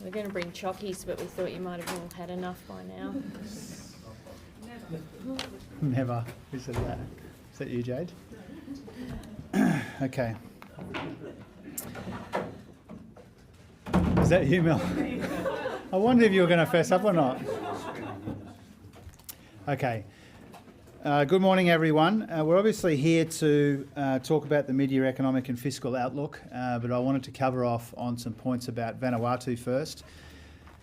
We're going to bring chockies, but we thought you might have all had enough by now. Never. Who said that? Is that you, Jade? Okay. Is that you, Mel? I wondered if you were going to fess up or not. Okay. Good morning, everyone. We're obviously here to talk about the mid-year economic and fiscal outlook, but I wanted to cover off on some points about Vanuatu first.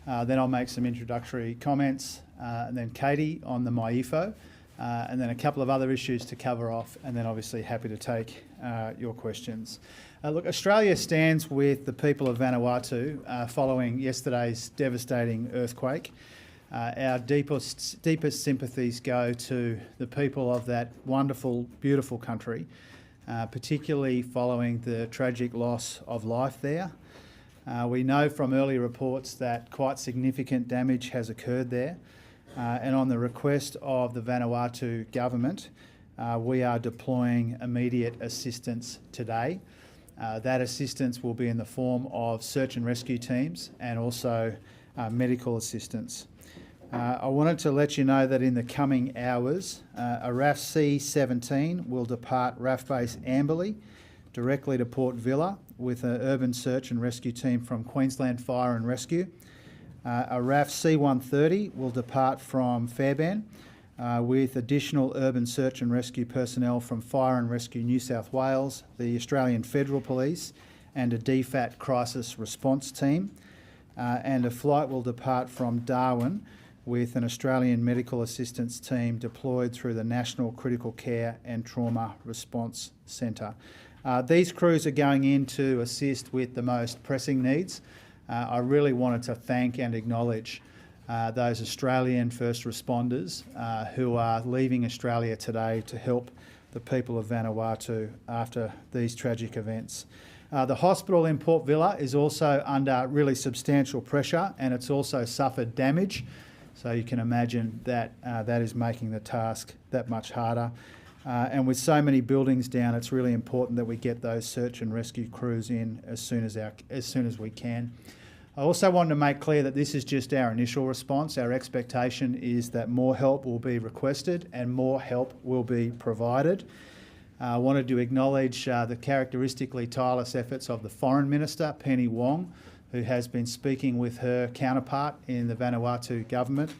Then I'll make some introductory comments, and then Katie on the MyEFO, and then a couple of other issues to cover off, and then obviously happy to take your questions. Look, Australia stands with the people of Vanuatu following yesterday's devastating earthquake. Our deepest sympathies go to the people of that wonderful, beautiful country, particularly following the tragic loss of life there. We know from early reports that quite significant damage has occurred there, and on the request of the Vanuatu government, we are deploying immediate assistance today. That assistance will be in the form of search and rescue teams and also medical assistance. I wanted to let you know that in the coming hours, a RAF C-17 will depart RAF Base Amberley directly to Port Vila with an urban search and rescue team from Queensland Fire and Rescue. A RAF C-130 will depart from Fairbairn with additional urban search and rescue personnel from Fire and Rescue New South Wales, the Australian Federal Police and a DFAT crisis response team. And a flight will depart from Darwin with an Australian medical assistance team deployed through the National Critical Care and Trauma Response Centre. These crews are going in to assist with the most pressing needs. I really wanted to thank and acknowledge those Australian first responders who are leaving Australia today to help the people of Vanuatu after these tragic events. The hospital in Port Vila is also under really substantial pressure, and it's also suffered damage. So you can imagine that that is making the task that much harder. And with so many buildings down, it's really important that we get those search and rescue crews in as soon as we can. I also wanted to make clear that this is just our initial response. Our expectation is that more help will be requested and more help will be provided. I wanted to acknowledge the characteristically tireless efforts of the Foreign Minister, Penny Wong, who has been speaking with her counterpart in the Vanuatu government,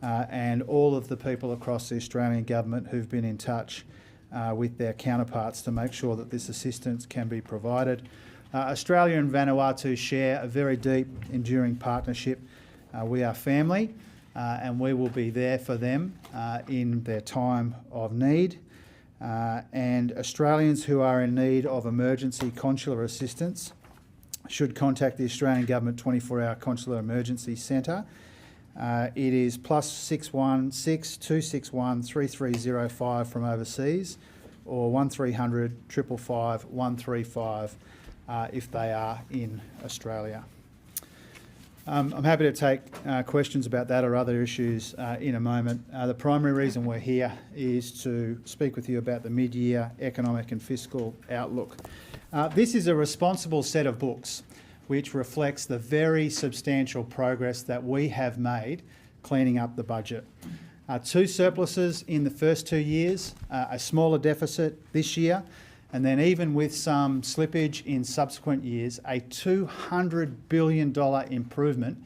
and all of the people across the Australian government who've been in touch with their counterparts to make sure that this assistance can be provided. Australia and Vanuatu share a very deep, enduring partnership. We are family, and we will be there for them in their time of need. And Australians who are in need of emergency consular assistance should contact the Australian Government 24-hour Consular Emergency Centre. It is +616 261 3305 from overseas, or 1300 555 135 if they are in Australia. I'm happy to take questions about that or other issues in a moment. The primary reason we're here is to speak with you about the mid-year economic and fiscal outlook. This is a responsible set of books which reflects the very substantial progress that we have made cleaning up the budget. 2 surpluses in the first 2 years, a smaller deficit this year, and then even with some slippage in subsequent years, a $200 billion improvement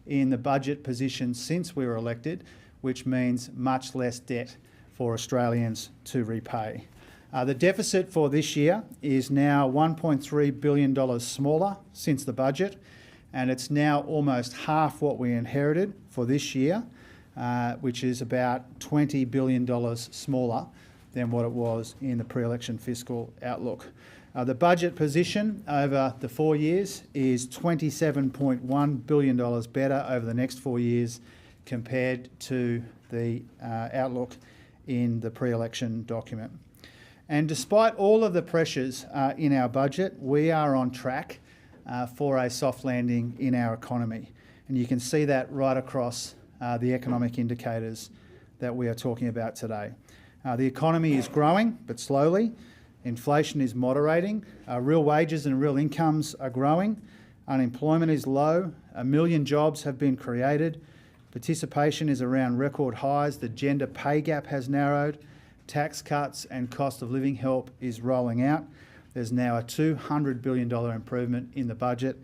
in the budget position since we were elected, which means much less debt for Australians to repay. The deficit for this year is now $1.3 billion smaller since the budget, and it's now almost half what we inherited for this year, which is about $20 billion smaller than what it was in the pre-election fiscal outlook. The budget position over the 4 years is $27.1 billion better over the next 4 years compared to the outlook in the pre-election document. And despite all of the pressures in our budget, we are on track for a soft landing in our economy. And you can see that right across the economic indicators that we are talking about today. The economy is growing, but slowly. Inflation is moderating. Real wages and real incomes are growing. Unemployment is low, 1 million jobs have been created, participation is around record highs, the gender pay gap has narrowed, tax cuts and cost of living help is rolling out. There's now a $200 billion improvement in the budget,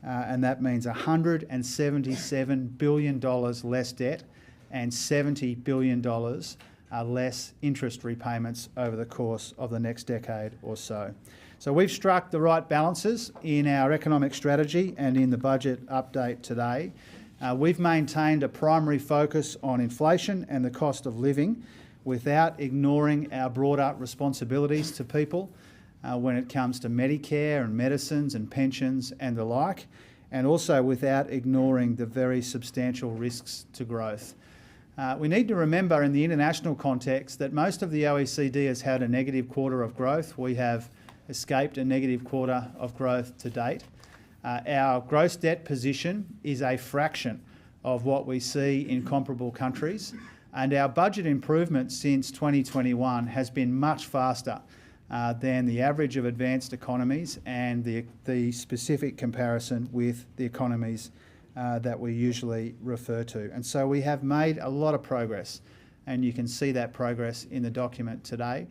and that means $177 billion less debt and $70 billion less interest repayments over the course of the next decade or so. So we've struck the right balances in our economic strategy and in the budget update today. We've maintained a primary focus on inflation and the cost of living without ignoring our broader responsibilities to people when it comes to Medicare and medicines and pensions and the like, and also without ignoring the very substantial risks to growth. We need to remember in the international context that most of the OECD has had a negative quarter of growth. We have escaped a negative quarter of growth to date. Our gross debt position is a fraction of what we see in comparable countries, and our budget improvement since 2021 has been much faster than the average of advanced economies and the specific comparison with the economies that we usually refer to. And so we have made a lot of progress, and you can see that progress in the document today.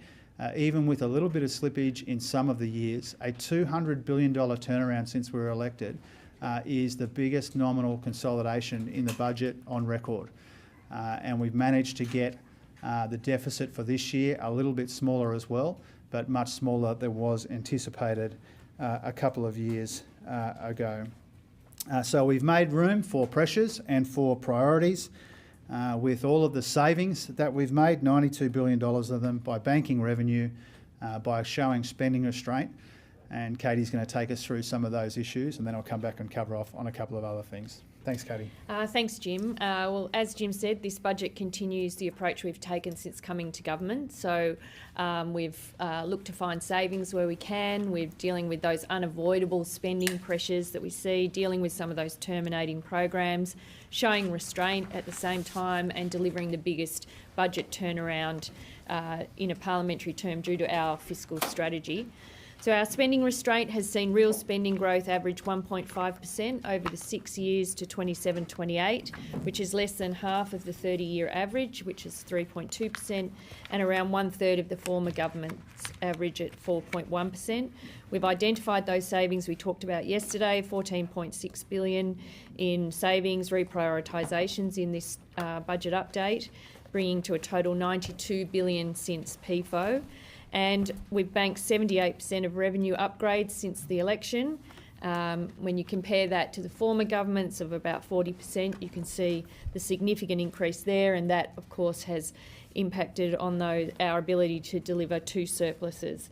Even with a little bit of slippage in some of the years, a $200 billion turnaround since we were elected is the biggest nominal consolidation in the budget on record. And we've managed to get the deficit for this year a little bit smaller as well, but much smaller than was anticipated a couple of years ago. So we've made room for pressures and for priorities. With all of the savings that we've made, $92 billion of them, by banking revenue, by showing spending restraint. And Katie's going to take us through some of those issues, and then I'll come back and cover off on a couple of other things. Thanks, Katie. Thanks, Jim. Well, as Jim said, this budget continues the approach we've taken since coming to government. So we've looked to find savings where we can. We're dealing with those unavoidable spending pressures that we see, dealing with some of those terminating programs, showing restraint at the same time, and delivering the biggest budget turnaround in a parliamentary term due to our fiscal strategy. So our spending restraint has seen real spending growth average 1.5% over the 6 years to 27-28, which is less than half of the 30-year average, which is 3.2%, and around one-third of the former government's average at 4.1%. We've identified those savings we talked about yesterday, $14.6 billion in savings reprioritisations in this budget update, bringing to a total $92 billion since PFO. And we've banked 78% of revenue upgrades since the election. When you compare that to the former governments of about 40%, you can see the significant increase there, and that, of course, has impacted on our ability to deliver two surpluses.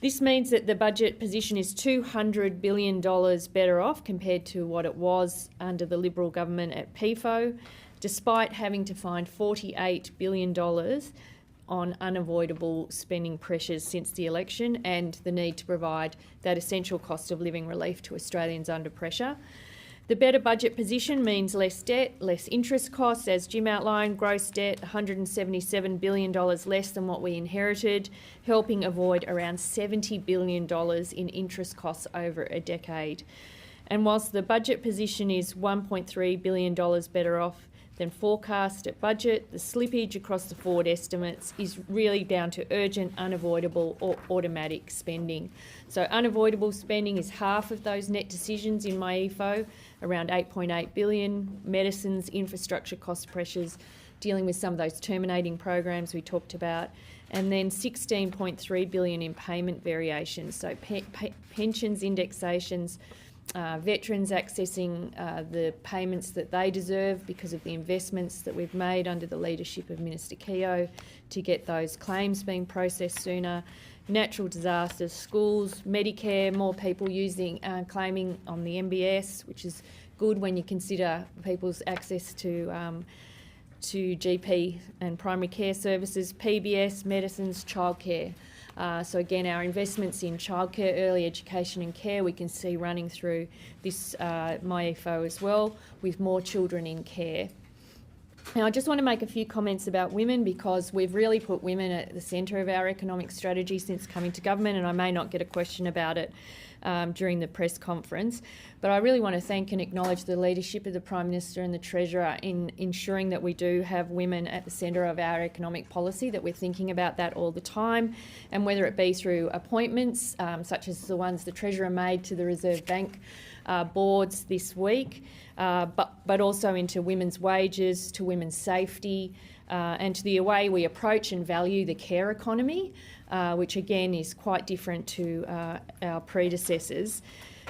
This means that the budget position is $200 billion better off compared to what it was under the Liberal government at PFO, despite having to find $48 billion on unavoidable spending pressures since the election and the need to provide that essential cost of living relief to Australians under pressure. The better budget position means less debt, less interest costs. As Jim outlined, gross debt $177 billion less than what we inherited, helping avoid around $70 billion in interest costs over a decade. And whilst the budget position is $1.3 billion better off than forecast at budget, the slippage across the forward estimates is really down to urgent, unavoidable or automatic spending. So unavoidable spending is half of those net decisions in my EFO, around $8.8 billion, medicines, infrastructure cost pressures, dealing with some of those terminating programs we talked about, and then $16.3 billion in payment variations, so pensions indexations, veterans accessing the payments that they deserve because of the investments that we've made under the leadership of Minister Keogh to get those claims being processed sooner, natural disasters, schools, Medicare, more people claiming on the MBS, which is good when you consider people's access to GP and primary care services, PBS, medicines, childcare. So again, our investments in childcare, early education and care, we can see running through this MyEFO as well, with more children in care. Now, I just want to make a few comments about women, because we've really put women at the centre of our economic strategy since coming to government, and I may not get a question about it during the press conference. But I really want to thank and acknowledge the leadership of the Prime Minister and the Treasurer in ensuring that we do have women at the centre of our economic policy, that we're thinking about that all the time, and whether it be through appointments, such as the ones the Treasurer made to the Reserve Bank boards this week, but also into women's wages, to women's safety, and to the way we approach and value the care economy, which again is quite different to our predecessors.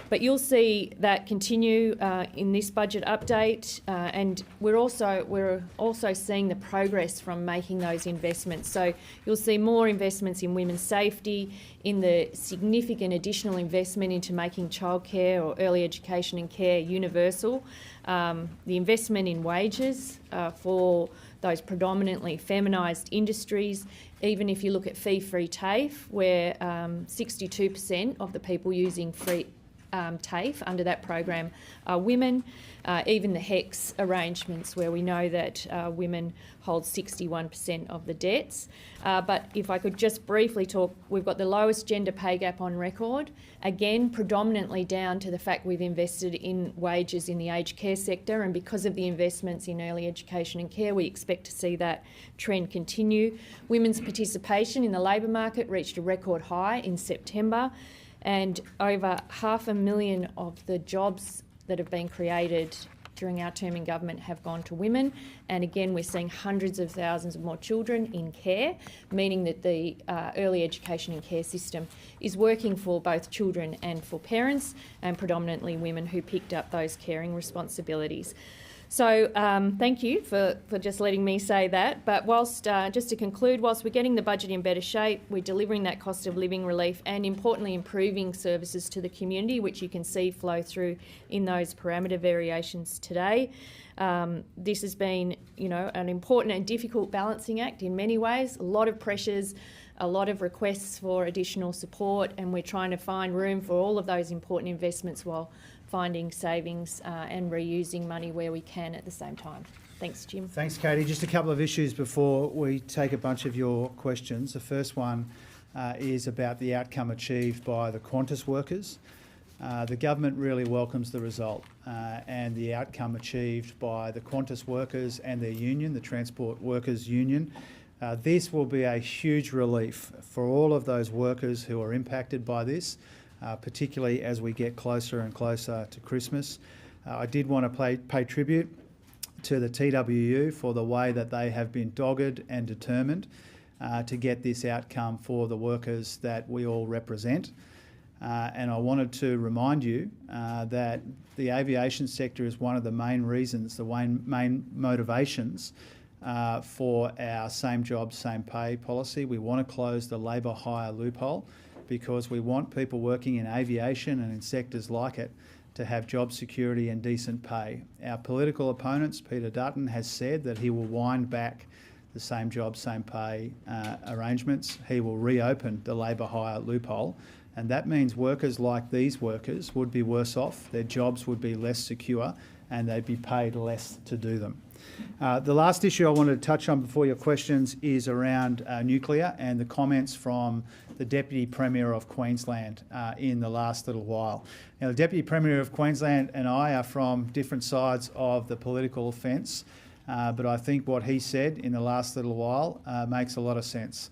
But you'll see that continue in this budget update, and we're also seeing the progress from making those investments. So you'll see more investments in women's safety, in the significant additional investment into making childcare or early education and care universal, the investment in wages for those predominantly feminised industries. Even if you look at fee-free TAFE, where 62% of the people using free TAFE under that program are women, even the HECS arrangements where we know that women hold 61% of the debts. But if I could just briefly talk, we've got the lowest gender pay gap on record, again predominantly down to the fact we've invested in wages in the aged care sector, and because of the investments in early education and care, we expect to see that trend continue. Women's participation in the labour market reached a record high in September, and over 500,000 of the jobs that have been created during our term in government have gone to women. And again, we're seeing hundreds of thousands of more children in care, meaning that the early education and care system is working for both children and for parents, and predominantly women who picked up those caring responsibilities. So thank you for just letting me say that. But whilst, just to conclude, whilst we're getting the budget in better shape, we're delivering that cost of living relief and importantly improving services to the community, which you can see flow through in those parameter variations today. This has been, an important and difficult balancing act in many ways, a lot of pressures, a lot of requests for additional support, and we're trying to find room for all of those important investments while finding savings and reusing money where we can at the same time. Thanks, Jim. Thanks, Katie. Just a couple of issues before we take a bunch of your questions. The first one is about the outcome achieved by the Qantas workers. The government really welcomes the result and the outcome achieved by the Qantas workers and their union, the Transport Workers Union. This will be a huge relief for all of those workers who are impacted by this, particularly as we get closer and closer to Christmas. I did want to pay tribute to the TWU for the way that they have been dogged and determined to get this outcome for the workers that we all represent. And I wanted to remind you that the aviation sector is one of the main reasons, the main motivations for our same job, same pay policy. We want to close the labour hire loophole because we want people working in aviation and in sectors like it to have job security and decent pay. Our political opponents, Peter Dutton, has said that he will wind back the same job, same pay arrangements. He will reopen the labour hire loophole, and that means workers like these workers would be worse off, their jobs would be less secure, and they'd be paid less to do them. The last issue I wanted to touch on before your questions is around nuclear and the comments from the Deputy Premier of Queensland in the last little while. Now, the Deputy Premier of Queensland and I are from different sides of the political fence, but I think what he said in the last little while makes a lot of sense.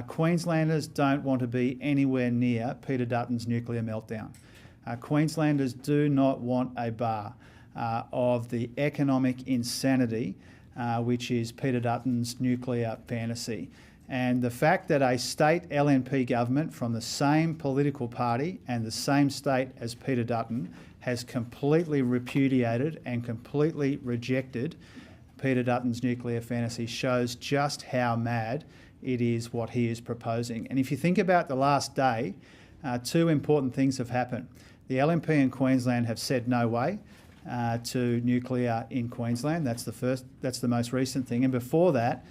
Queenslanders don't want to be anywhere near Peter Dutton's nuclear meltdown. Queenslanders do not want a bar of the economic insanity which is Peter Dutton's nuclear fantasy. And the fact that a state LNP government from the same political party and the same state as Peter Dutton has completely repudiated and completely rejected Peter Dutton's nuclear fantasy shows just how mad it is what he is proposing. And if you think about the last day, two important things have happened. The LNP in Queensland have said no way to nuclear in Queensland. That's the most recent thing. And before that,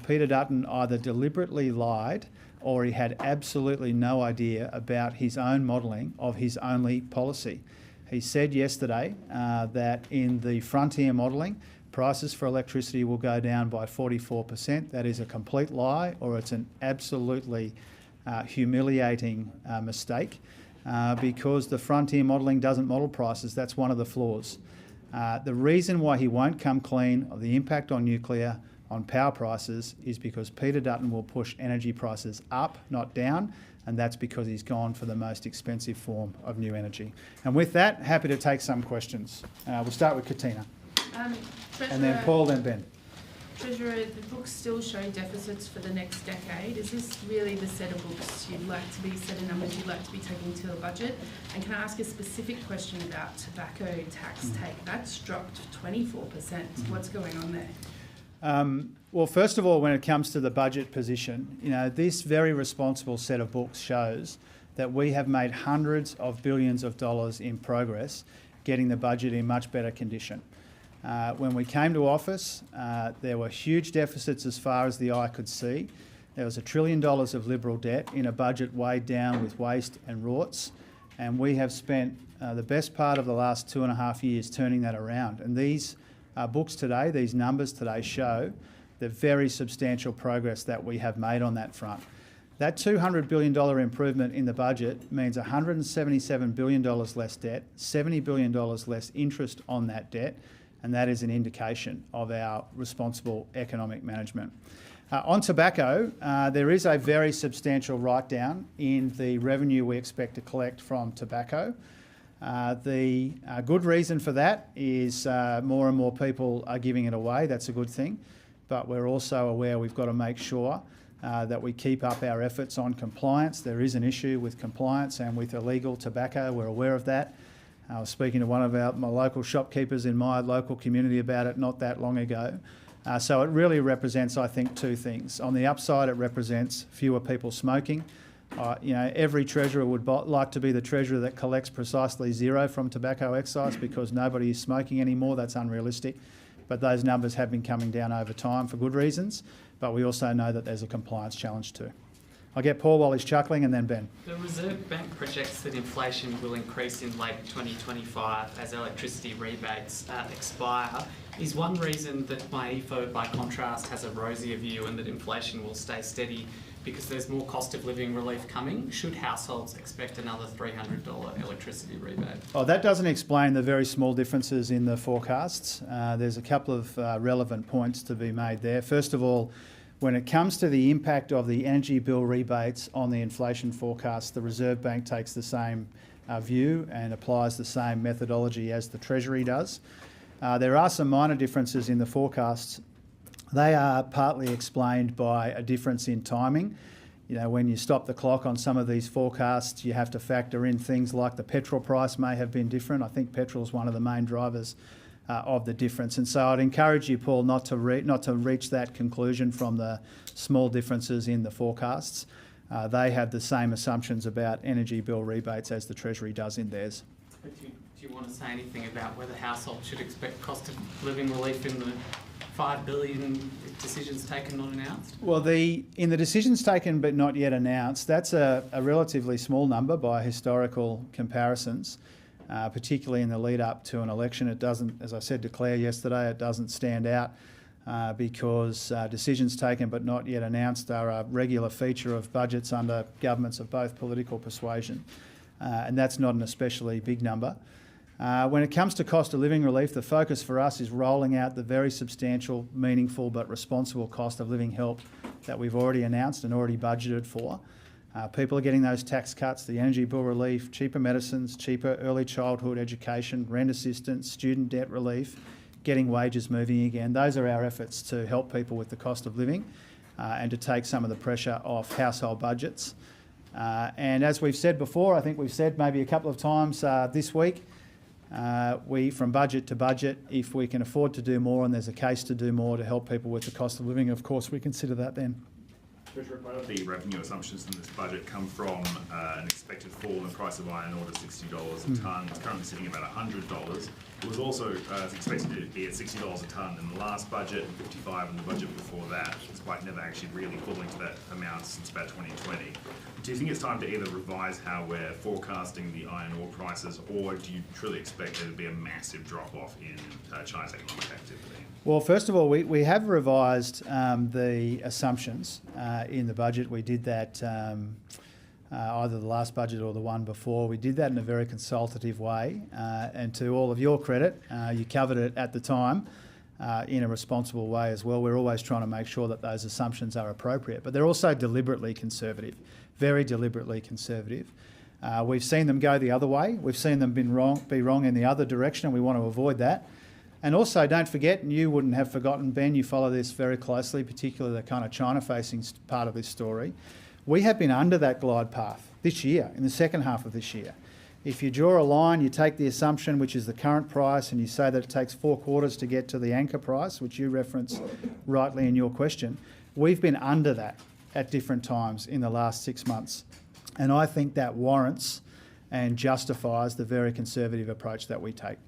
Peter Dutton either deliberately lied or he had absolutely no idea about his own modelling of his only policy. He said yesterday that in the frontier modelling, prices for electricity will go down by 44%. That is a complete lie, or it's an absolutely humiliating mistake. because the frontier modelling doesn't model prices. That's one of the flaws. The reason why he won't come clean of the impact on nuclear on power prices is because Peter Dutton will push energy prices up, not down, and that's because he's gone for the most expensive form of new energy. And with that, happy to take some questions. We'll start with Katina, and then Paul, then Ben. Treasurer, the books still show deficits for the next decade. Is this really the set of books you'd like to be, set of numbers you'd like to be taking to the budget? And can I ask a specific question about tobacco tax take? That's dropped 24%. What's going on there? Well, first of all, when it comes to the budget position, this very responsible set of books shows that we have made hundreds of billions of dollars in progress getting the budget in much better condition. When we came to office, there were huge deficits as far as the eye could see. There was $1 trillion of Liberal debt in a budget weighed down with waste and rorts, and we have spent the best part of the last 2.5 years turning that around. And these books today, these numbers today show the very substantial progress that we have made on that front. That $200 billion improvement in the budget means $177 billion less debt, $70 billion less interest on that debt, and that is an indication of our responsible economic management. On tobacco, there is a very substantial write-down in the revenue we expect to collect from tobacco. The good reason for that is more and more people are giving it away. That's a good thing. But we're also aware we've got to make sure that we keep up our efforts on compliance. There is an issue with compliance and with illegal tobacco. We're aware of that. I was speaking to one of my local shopkeepers in my local community about it not that long ago. So it really represents, I think, two things. On the upside, it represents fewer people smoking. Every treasurer would like to be the treasurer that collects precisely zero from tobacco excise because nobody is smoking anymore. That's unrealistic. But those numbers have been coming down over time for good reasons. But we also know that there's a compliance challenge too. I'll get Paul while he's chuckling and then Ben. The Reserve Bank projects that inflation will increase in late 2025 as electricity rebates expire. Is one reason that MyEFO, by contrast, has a rosier view and that inflation will stay steady because there's more cost of living relief coming? Should households expect another $300 electricity rebate? Oh, that doesn't explain the very small differences in the forecasts. There's a couple of relevant points to be made there. First of all, when it comes to the impact of the energy bill rebates on the inflation forecast, the Reserve Bank takes the same view and applies the same methodology as the Treasury does. There are some minor differences in the forecasts. They are partly explained by a difference in timing. When you stop the clock on some of these forecasts, you have to factor in things like the petrol price may have been different. I think petrol is one of the main drivers of the difference. And so I'd encourage you, Paul, not to reach that conclusion from the small differences in the forecasts. They have the same assumptions about energy bill rebates as the Treasury does in theirs. Do you want to say anything about whether households should expect cost of living relief in the $5 billion decisions taken not announced? Well, in the decisions taken but not yet announced, that's a relatively small number by historical comparisons, particularly in the lead up to an election. It doesn't, as I said to Claire yesterday, it doesn't stand out because decisions taken but not yet announced are a regular feature of budgets under governments of both political persuasion, and that's not an especially big number. When it comes to cost of living relief, the focus for us is rolling out the very substantial, meaningful but responsible cost of living help that we've already announced and already budgeted for. People are getting those tax cuts, the energy bill relief, cheaper medicines, cheaper early childhood education, rent assistance, student debt relief, getting wages moving again. Those are our efforts to help people with the cost of living and to take some of the pressure off household budgets. And as we've said before, I think we've said maybe a couple of times this week, we, from budget to budget, if we can afford to do more and there's a case to do more to help people with the cost of living, of course we consider that then. Treasurer, part of the revenue assumptions in this budget come from an expected fall in the price of iron ore to $60 a tonne. It's currently sitting at about $100. It was also expected to be at $60 a tonne in the last budget and $55 in the budget before that, despite never actually really falling to that amount since about 2020. Do you think it's time to either revise how we're forecasting the iron ore prices, or do you truly expect there to be a massive drop-off in China's economic activity? Well, first of all, we have revised the assumptions in the budget. We did that either the last budget or the one before. We did that in a very consultative way, and to all of your credit, you covered it at the time in a responsible way as well. We're always trying to make sure that those assumptions are appropriate, but they're also deliberately conservative, very deliberately conservative. We've seen them go the other way. We've seen them be wrong in the other direction, and we want to avoid that. And also, don't forget, and you wouldn't have forgotten, Ben, you follow this very closely, particularly the kind of China-facing part of this story. We have been under that glide path this year, in the second half of this year. If you draw a line, you take the assumption, which is the current price, and you say that it takes 4 quarters to get to the anchor price, which you referenced rightly in your question, we've been under that at different times in the last 6 months. And I think that warrants and justifies the very conservative approach that we take.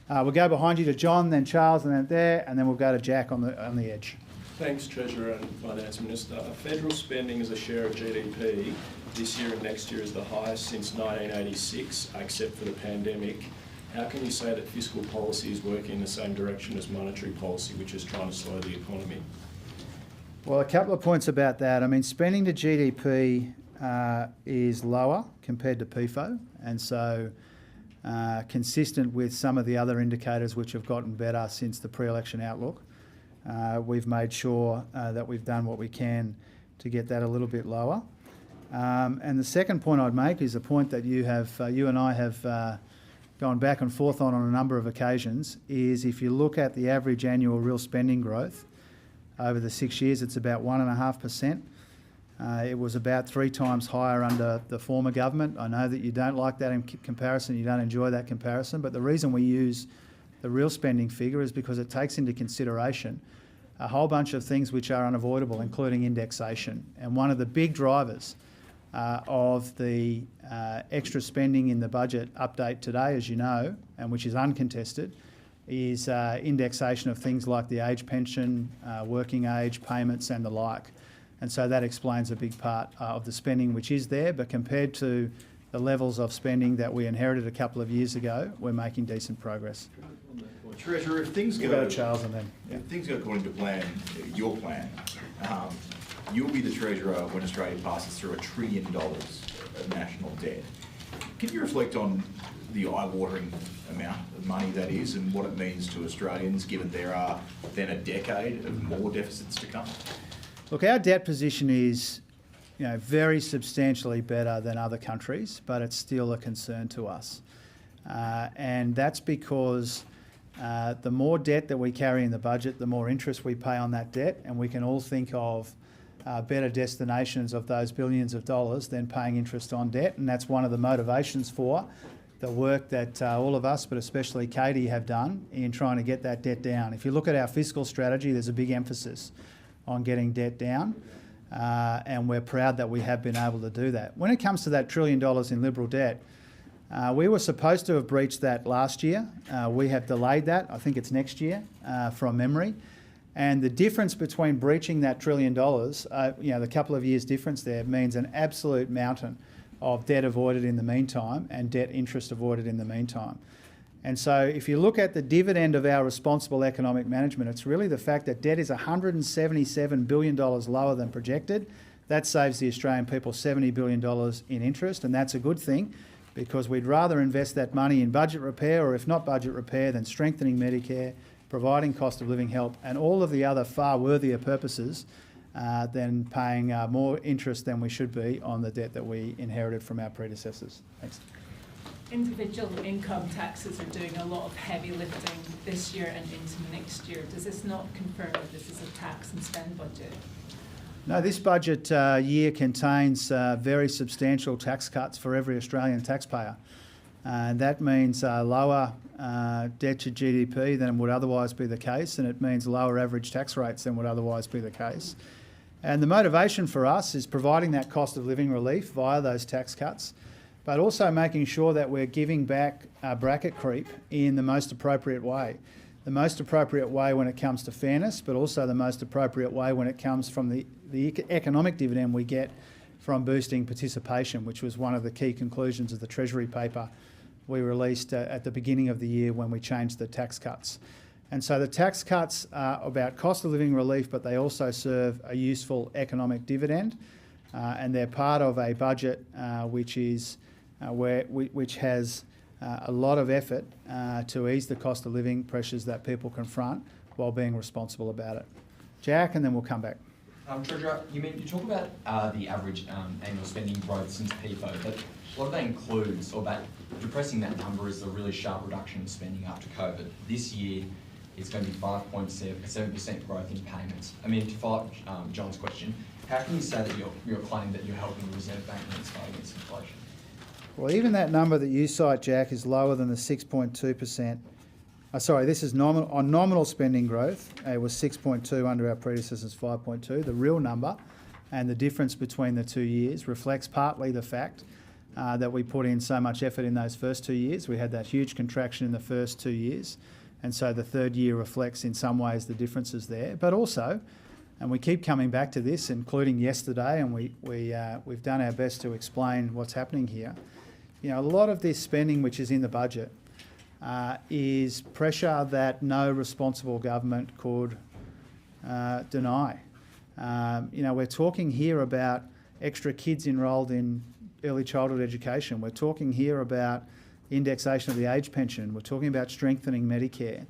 We'll go behind you to John, then Charles, and then there, and then we'll go to Jack on the edge. Thanks, Treasurer and Finance Minister. Federal spending as a share of GDP this year and next year is the highest since 1986, except for the pandemic. How can you say that fiscal policy is working in the same direction as monetary policy, which is trying to slow the economy? Well, a couple of points about that. I mean, spending to GDP is lower compared to PIFO, and so consistent with some of the other indicators which have gotten better since the pre-election outlook. We've made sure that we've done what we can to get that a little bit lower. And the second point I'd make is a point that you and I have gone back and forth on a number of occasions, is if you look at the average annual real spending growth over the 6 years, it's about 1.5%. It was about 3 times higher under the former government. I know that you don't like that in comparison, you don't enjoy that comparison, but the reason we use the real spending figure is because it takes into consideration a whole bunch of things which are unavoidable, including indexation. And one of the big drivers of the extra spending in the budget update today, as you know, and which is uncontested, is indexation of things like the age pension, working age payments and the like. And so that explains a big part of the spending which is there, but compared to the levels of spending that we inherited a couple of years ago, we're making decent progress. Well, Treasurer, if things We'll go to Charles and then. if things go according to plan, your plan, you'll be the Treasurer when Australia passes through $1 trillion of national debt. Can you reflect on the eye-watering amount of money that is and what it means to Australians, given there are then a decade of more deficits to come? Look, our debt position is, very substantially better than other countries, but it's still a concern to us. And that's because the more debt that we carry in the budget, the more interest we pay on that debt, and we can all think of better destinations of those billions of dollars than paying interest on debt, and that's one of the motivations for the work that all of us, but especially Katie, have done in trying to get that debt down. If you look at our fiscal strategy, there's a big emphasis on getting debt down, and we're proud that we have been able to do that. When it comes to that $1 trillion in Liberal debt, we were supposed to have breached that last year. We have delayed that. I think it's next year from memory. And the difference between breaching that $1 trillion, the couple of years difference there, means an absolute mountain of debt avoided in the meantime and debt interest avoided in the meantime. And so if you look at the dividend of our responsible economic management, it's really the fact that debt is $177 billion lower than projected. That saves the Australian people $70 billion in interest, and that's a good thing because we'd rather invest that money in budget repair, or if not budget repair, then strengthening Medicare, providing cost of living help, and all of the other far worthier purposes than paying more interest than we should be on the debt that we inherited from our predecessors. Thanks. Individual income taxes are doing a lot of heavy lifting this year and into next year. Does this not confirm that this is a tax and spend budget? No, this budget year contains very substantial tax cuts for every Australian taxpayer. That means lower debt to GDP than would otherwise be the case, and it means lower average tax rates than would otherwise be the case. And the motivation for us is providing that cost of living relief via those tax cuts, but also making sure that we're giving back bracket creep in the most appropriate way. The most appropriate way when it comes to fairness, but also the most appropriate way when it comes from the economic dividend we get from boosting participation, which was one of the key conclusions of the Treasury paper we released at the beginning of the year when we changed the tax cuts. And so the tax cuts are about cost of living relief, but they also serve a useful economic dividend. and they're part of a budget which has a lot of effort to ease the cost of living pressures that people confront while being responsible about it. Jack, and then we'll come back. Treasurer, you talk about the average annual spending growth since PFO, but what that includes, or that depressing that number, is a really sharp reduction in spending after COVID. This year, it's going to be 5.7% growth in payments. To follow up John's question, how can you say that you're claiming that you're helping the Reserve Bank in its fight against inflation? Well, even that number that you cite, Jack, is lower than the 6.2%. This is on nominal spending growth. It was 6.2 under our predecessor's 5.2. The real number and the difference between the 2 years reflects partly the fact that we put in so much effort in those first 2 years. We had that huge contraction in the first 2 years, and so the third year reflects in some ways the differences there. But also, and we keep coming back to this, including yesterday, and we've done our best to explain what's happening here. A lot of this spending which is in the budget is pressure that no responsible government could deny. We're talking here about extra kids enrolled in early childhood education. We're talking here about indexation of the age pension. We're talking about strengthening Medicare.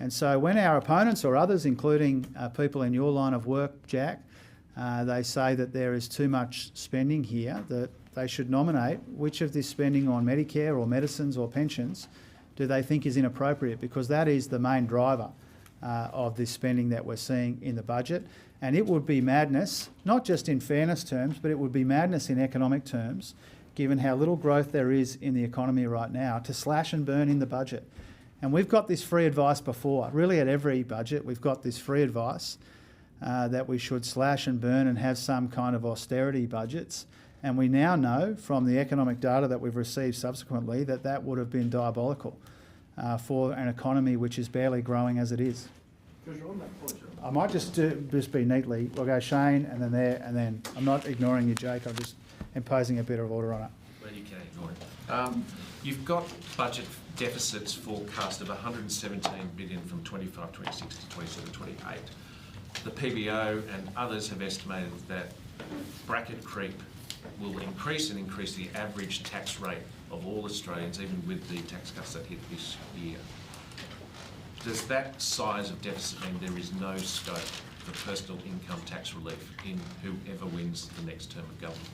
And so when our opponents or others, including people in your line of work, Jack, they say that there is too much spending here, that they should nominate which of this spending on Medicare or medicines or pensions do they think is inappropriate, because that is the main driver of this spending that we're seeing in the budget. And it would be madness, not just in fairness terms, but it would be madness in economic terms, given how little growth there is in the economy right now, to slash and burn in the budget. And we've got this free advice before. Really, at every budget, we've got this free advice that we should slash and burn and have some kind of austerity budgets. And we now know from the economic data that we've received subsequently that that would have been diabolical for an economy which is barely growing as it is. I might just be neatly. We'll go Shane, and then there, and then I'm not ignoring you, Jake. I'm just imposing a bit of order on it. Well, you can ignore it. You've got budget deficits forecast of 117 billion from 25-26 to 27-28. The PBO and others have estimated that bracket creep will increase the average tax rate of all Australians, even with the tax cuts that hit this year. Does that size of deficit mean there is no scope for personal income tax relief in whoever wins the next term of government?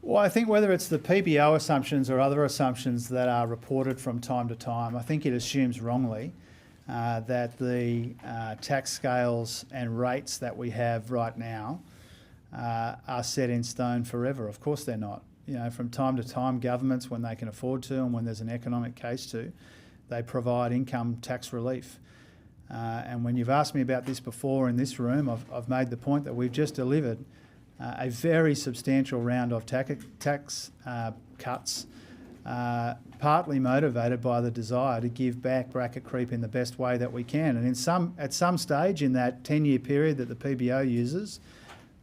Well, I think whether it's the PBO assumptions or other assumptions that are reported from time to time, I think it assumes wrongly that the tax scales and rates that we have right now are set in stone forever. Of course they're not. From time to time, governments, when they can afford to and when there's an economic case to, they provide income tax relief. And when you've asked me about this before in this room, I've made the point that we've just delivered a very substantial round of tax cuts, partly motivated by the desire to give back bracket creep in the best way that we can. And at some stage in that 10-year period that the PBO uses,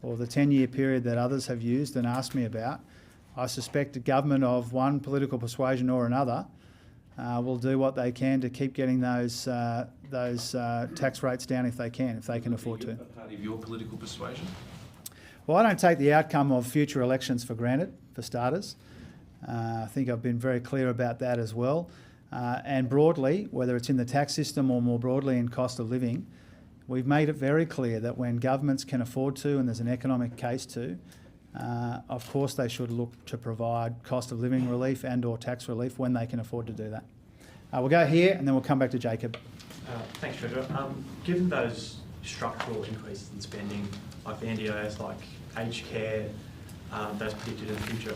or the 10-year period that others have used and asked me about, I suspect a government of one political persuasion or another will do what they can to keep getting those tax rates down if they can afford to. A part of your political persuasion? Well, I don't take the outcome of future elections for granted, for starters. I think I've been very clear about that as well. And broadly, whether it's in the tax system or more broadly in cost of living, we've made it very clear that when governments can afford to and there's an economic case to, of course they should look to provide cost of living relief and or tax relief when they can afford to do that. We'll go here and then we'll come back to Jacob. Thanks, Treasurer. Given those structural increases in spending, like the NDIS, like aged care, those predicted in the future,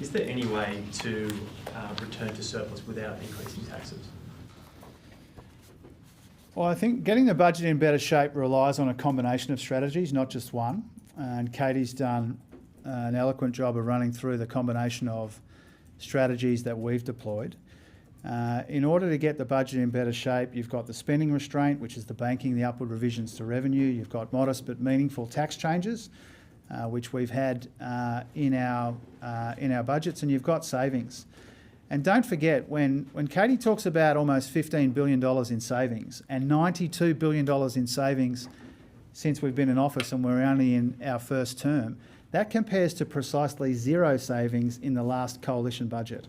is there any way to return to surplus without increasing taxes? Well, I think getting the budget in better shape relies on a combination of strategies, not just one. And Katie's done an eloquent job of running through the combination of strategies that we've deployed. In order to get the budget in better shape, you've got the spending restraint, which is the banking, the upward revisions to revenue. You've got modest but meaningful tax changes, which we've had in our budgets, and you've got savings. And don't forget, when Katie talks about almost $15 billion in savings and $92 billion in savings since we've been in office and we're only in our first term, That compares to precisely zero savings in the last coalition budget.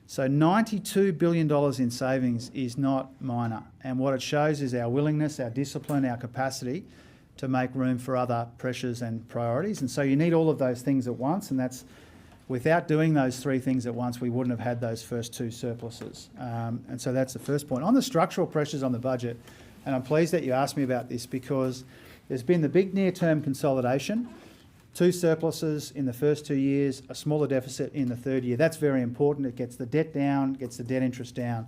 So $92 billion in savings is not minor, and what it shows is our willingness, our discipline, our capacity to make room for other pressures and priorities. And so you need all of those things at once, and that's without doing those three things at once, we wouldn't have had those first two surpluses. And so that's the first point. On the structural pressures on the budget, and I'm pleased that you asked me about this because there's been the big near-term consolidation, two surpluses in the first 2 years, a smaller deficit in the third year. That's very important. It gets the debt down, gets the debt interest down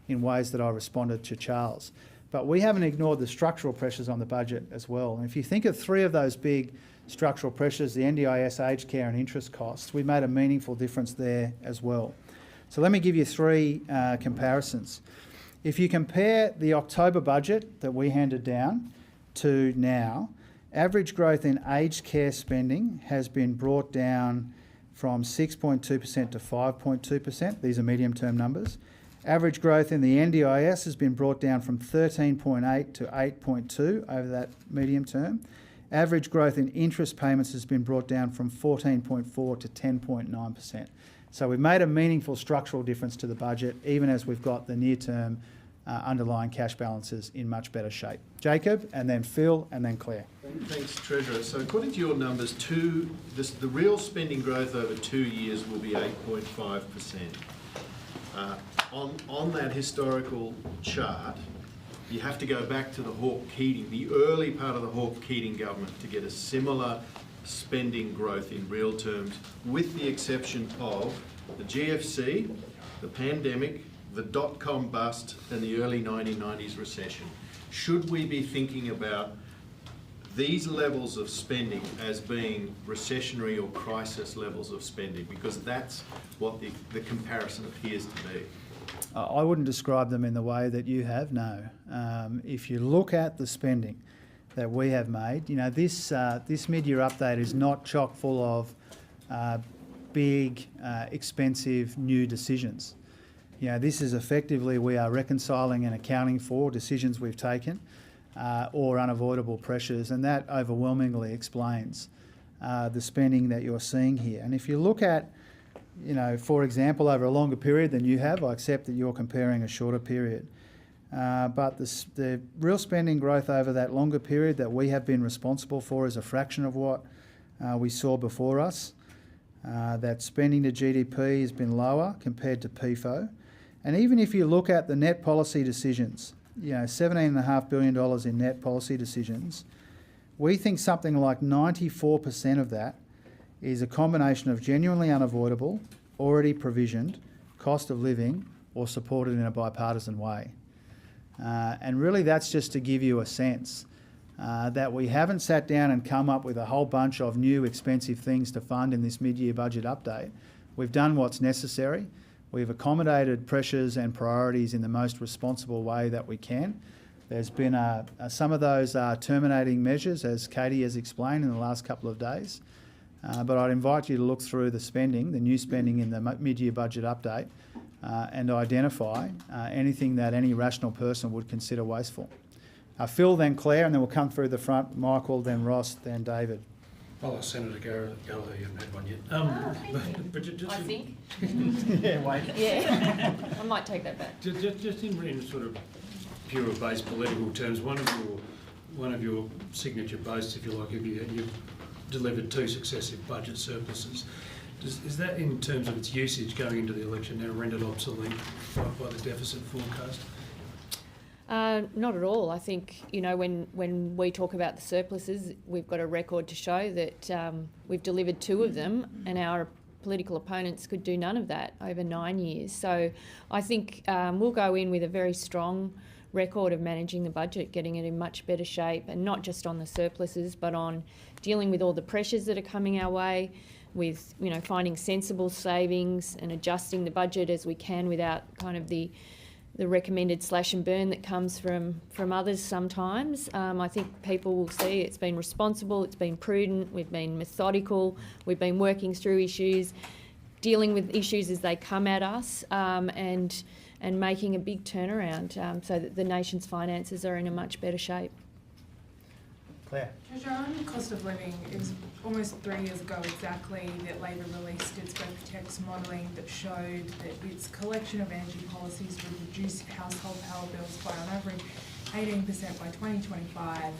in ways that I responded to Charles. But we haven't ignored the structural pressures on the budget as well. And if you think of three of those big structural pressures, the NDIS, aged care and interest costs, we made a meaningful difference there as well. So let me give you three comparisons. If you compare the October budget that we handed down to now, average growth in aged care spending has been brought down from 6.2% to 5.2%. These are medium-term numbers. Average growth in the NDIS has been brought down from 13.8 to 8.2 over that medium term. Average growth in interest payments has been brought down from 14.4 to 10.9%. So we've made a meaningful structural difference to the budget, even as we've got the near-term underlying cash balances in much better shape. Jacob, and then Phil, and then Claire. Thanks, Treasurer. So according to your numbers, the real spending growth over 2 years will be 8.5%. On that historical chart, you have to go back to the Hawke-Keating, the early part of the Hawke-Keating government, to get a similar spending growth in real terms, with the exception of the GFC, the pandemic, the dot-com bust, and the early 1990s recession. Should we be thinking about these levels of spending as being recessionary or crisis levels of spending? Because that's what the comparison appears to be. I wouldn't describe them in the way that you have, no. If you look at the spending that we have made, you know, this mid-year update is not chock full of big, expensive new decisions. You know, this is effectively, we are reconciling and accounting for decisions we've taken or unavoidable pressures, and that overwhelmingly explains the spending that you're seeing here. And if you look at, you know, for example, over a longer period than you have, I accept that you're comparing a shorter period. But the real spending growth over that longer period that we have been responsible for is a fraction of what we saw before us. That spending to GDP has been lower compared to PFO. And even if you look at the net policy decisions, you know, $17.5 billion in net policy decisions, we think something like 94% of that is a combination of genuinely unavoidable, already provisioned, cost of living, or supported in a bipartisan way. And really that's just to give you a sense that we haven't sat down and come up with a whole bunch of new expensive things to fund in this mid-year budget update. We've done what's necessary. We've accommodated pressures and priorities in the most responsible way that we can. There's been some of those terminating measures, as Katie has explained in the last couple of days. But I'd invite you to look through the spending, the new spending in the mid-year budget update, and identify anything that any rational person would consider wasteful. Phil, then Claire, and then we'll come through the front. Michael, then Ross, then David. Well, Senator Gallagher, you haven't had one yet. But just I think. Yeah, wait. Yeah, I might take that back. Just in sort of pure base political terms, one of your signature boasts, if you like, you've delivered 2 successive budget surpluses. Is that, in terms of its usage going into the election, now rendered obsolete by the deficit forecast? Not at all. I think, you know, when we talk about the surpluses, we've got a record to show that we've delivered 2 of them, and our political opponents could do none of that over 9 years. So I think we'll go in with a very strong record of managing the budget, getting it in much better shape, and not just on the surpluses, but on dealing with all the pressures that are coming our way, with, you know, finding sensible savings and adjusting the budget as we can without kind of the recommended slash and burn that comes from others sometimes. I think people will see it's been responsible, it's been prudent, we've been methodical, we've been working through issues, dealing with issues as they come at us, and making a big turnaround so that the nation's finances are in a much better shape. Claire. Treasurer, on cost of living, it was almost 3 years ago exactly that Labor released its GovProtect's modelling that showed that its collection of energy policies would reduce household power bills by on average 18% by 2025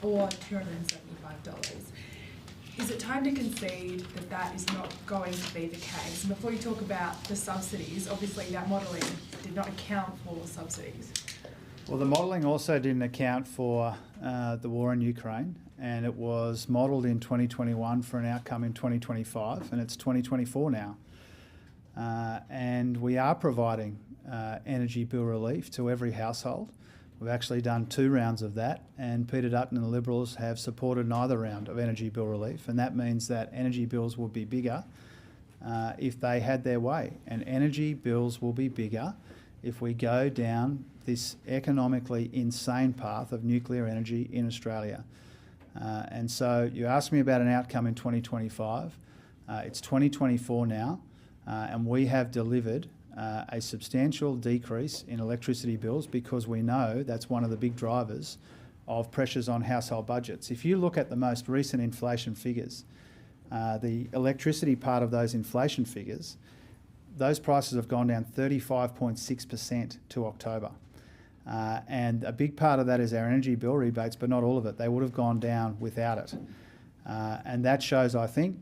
or $275. Is it time to concede that that is not going to be the case? And before you talk about the subsidies, obviously that modelling did not account for subsidies. Well, the modelling also didn't account for the war in Ukraine, and it was modelled in 2021 for an outcome in 2025, and it's 2024 now. And we are providing energy bill relief to every household. We've actually done 2 rounds of that, and Peter Dutton and the Liberals have supported neither round of energy bill relief, and that means that energy bills will be bigger if they had their way, and energy bills will be bigger if we go down this economically insane path of nuclear energy in Australia. And so you asked me about an outcome in 2025. It's 2024 now, and we have delivered a substantial decrease in electricity bills because we know that's one of the big drivers of pressures on household budgets. If you look at the most recent inflation figures, the electricity part of those inflation figures, those prices have gone down 35.6% to October. And a big part of that is our energy bill rebates, but not all of it. They would have gone down without it. And that shows, I think,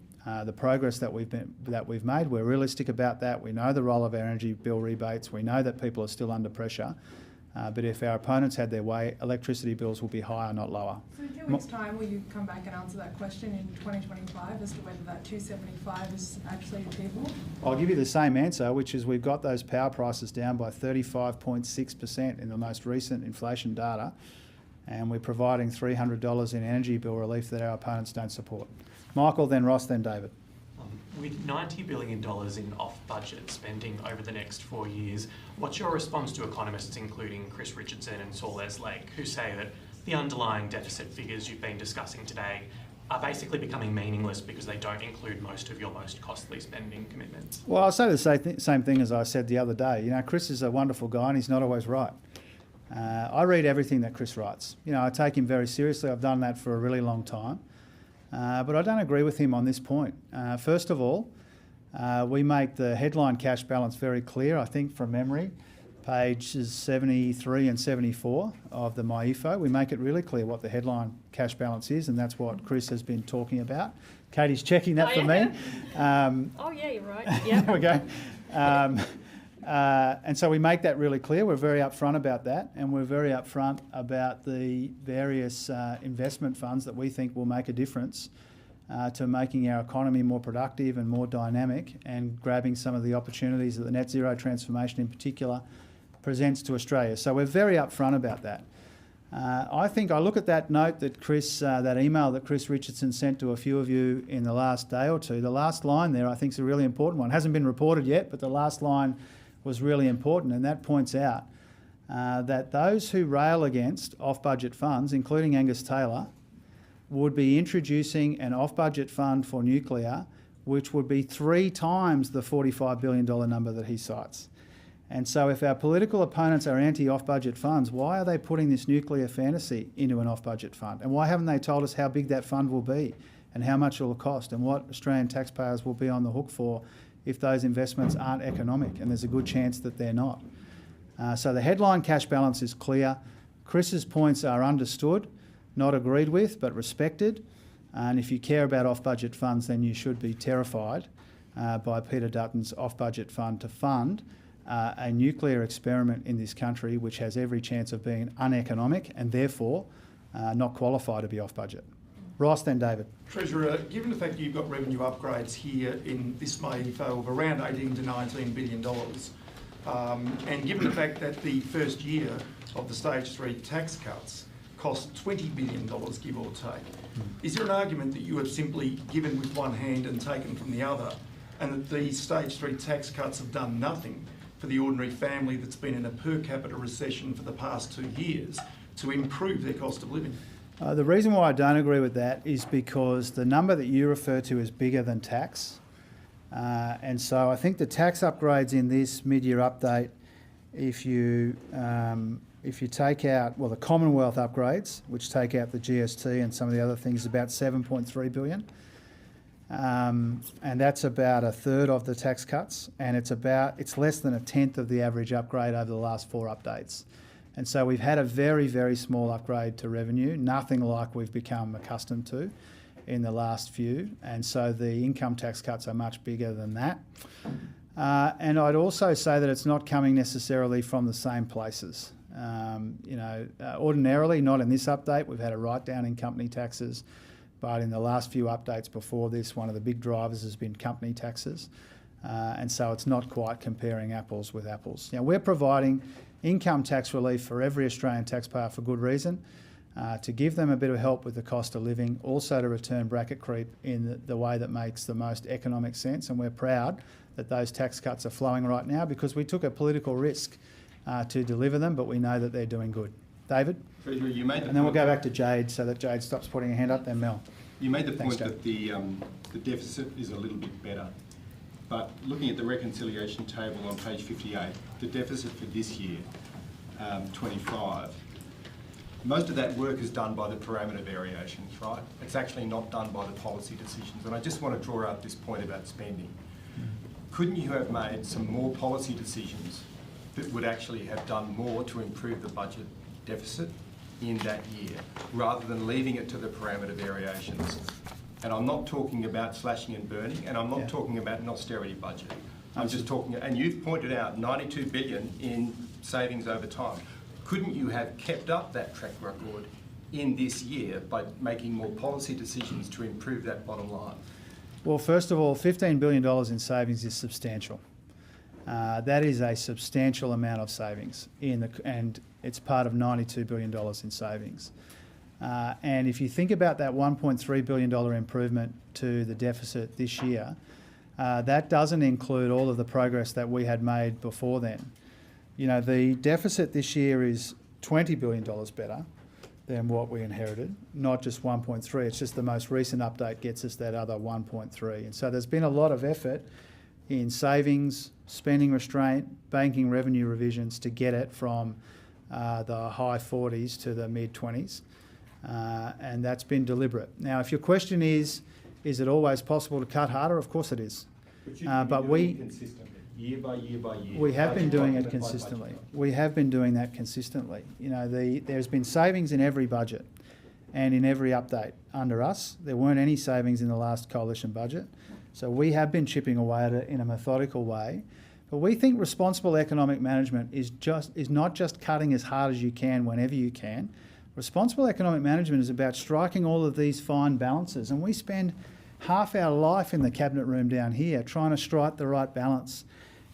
the progress that we've made. We're realistic about that. We know the role of our energy bill rebates. We know that people are still under pressure. But if our opponents had their way, electricity bills will be higher, not lower. So in 2 weeks' time, will you come back and answer that question in 2025 as to whether that 275 is actually achievable? I'll give you the same answer, which is we've got those power prices down by 35.6% in the most recent inflation data, and we're providing $300 in energy bill relief that our opponents don't support. Michael, then Ross, then David. With $90 billion in off-budget spending over the next 4 years, what's your response to economists including Chris Richardson and Saul Eslake, who say that the underlying deficit figures you've been discussing today are basically becoming meaningless because they don't include most of your most costly spending commitments? Well, I'll say the same thing as I said the other day. You know, Chris is a wonderful guy and he's not always right. I read everything that Chris writes. You know, I take him very seriously. I've done that for a really long time. But I don't agree with him on this point. First of all, we make the headline cash balance very clear, I think from memory, pages 73 and 74 of the MyEFO. We make it really clear what the headline cash balance is, and that's what Chris has been talking about. Katie's checking that for me. Oh yeah, you're right. Yeah. There we go. And so we make that really clear. We're very upfront about that, and we're very upfront about the various investment funds that we think will make a difference to making our economy more productive and more dynamic and grabbing some of the opportunities that the net zero transformation in particular presents to Australia. So we're very upfront about that. I think I look at that note that that email that Chris Richardson sent to a few of you in the last day or two. The last line there I think is a really important one. It hasn't been reported yet, but the last line was really important, and that points out that those who rail against off-budget funds, including Angus Taylor, would be introducing an off-budget fund for nuclear, which would be 3 times the $45 billion number that he cites. And so if our political opponents are anti-off-budget funds, why are they putting this nuclear fantasy into an off-budget fund? And why haven't they told us how big that fund will be and how much it will cost and what Australian taxpayers will be on the hook for if those investments aren't economic? And there's a good chance that they're not. So the headline cash balance is clear. Chris's points are understood, not agreed with, but respected. And if you care about off-budget funds, then you should be terrified by Peter Dutton's off-budget fund to fund a nuclear experiment in this country which has every chance of being uneconomic and therefore not qualified to be off-budget. Ross, then David. Treasurer, given the fact that you've got revenue upgrades here in this MyEFO of around $18 to $19 billion, and given the fact that the first year of the Stage 3 tax cuts cost $20 billion, give or take, is there an argument that you have simply given with one hand and taken from the other, and that these Stage 3 tax cuts have done nothing for the ordinary family that's been in a per capita recession for the past 2 years to improve their cost of living? The reason why I don't agree with that is because the number that you refer to is bigger than tax. And so I think the tax upgrades in this mid-year update, if you if you take out, well, the Commonwealth upgrades, which take out the GST and some of the other things, about 7.3 billion. And that's about a third of the tax cuts, and it's less than a tenth of the average upgrade over the last 4 updates. And so we've had a very, very small upgrade to revenue, nothing like we've become accustomed to in the last few. And so the income tax cuts are much bigger than that. And I'd also say that it's not coming necessarily from the same places. Ordinarily, not in this update, we've had a write-down in company taxes, but in the last few updates before this, one of the big drivers has been company taxes. And so it's not quite comparing apples with apples. Now, we're providing income tax relief for every Australian taxpayer for good reason, to give them a bit of help with the cost of living, also to return bracket creep in the way that makes the most economic sense. And we're proud that those tax cuts are flowing right now because we took a political risk to deliver them, but we know that they're doing good. David? Treasurer, you made and then we'll go back to Jade so that Jade stops putting her hand up, then Mel. You made the Thanks, point that the deficit is a little bit better. But looking at the reconciliation table on page 58, the deficit for this year, 25, most of that work is done by the parameter variations, right? It's actually not done by the policy decisions. And I just want to draw out this point about spending. Couldn't you have made some more policy decisions that would actually have done more to improve the budget deficit in that year, rather than leaving it to the parameter variations? And I'm not talking about slashing and burning, and I'm not talking about an austerity budget. I'm just talking, and you've pointed out 92 billion in savings over time. Couldn't you have kept up that track record in this year by making more policy decisions to improve that bottom line? Well, first of all, $15 billion in savings is substantial. That is a substantial amount of savings, and it's part of $92 billion in savings. And if you think about that $1.3 billion improvement to the deficit this year, that doesn't include all of the progress that we had made before then. You know, the deficit this year is $20 billion better than what we inherited, not just 1.3. It's just the most recent update gets us that other 1.3. And so there's been a lot of effort in savings, spending restraint, banking revenue revisions to get it from the high 40s to the mid 20s. And that's been deliberate. Now, if your question is it always possible to cut harder? Of course it is. But we consistently, year by year by year. We have been doing it consistently. We have been doing that consistently. You know, there's been savings in every budget and in every update under us. There weren't any savings in the last coalition budget. So we have been chipping away at it in a methodical way. But we think responsible economic management is not just cutting as hard as you can whenever you can. Responsible economic management is about striking all of these fine balances. And we spend half our life in the cabinet room down here trying to strike the right balance.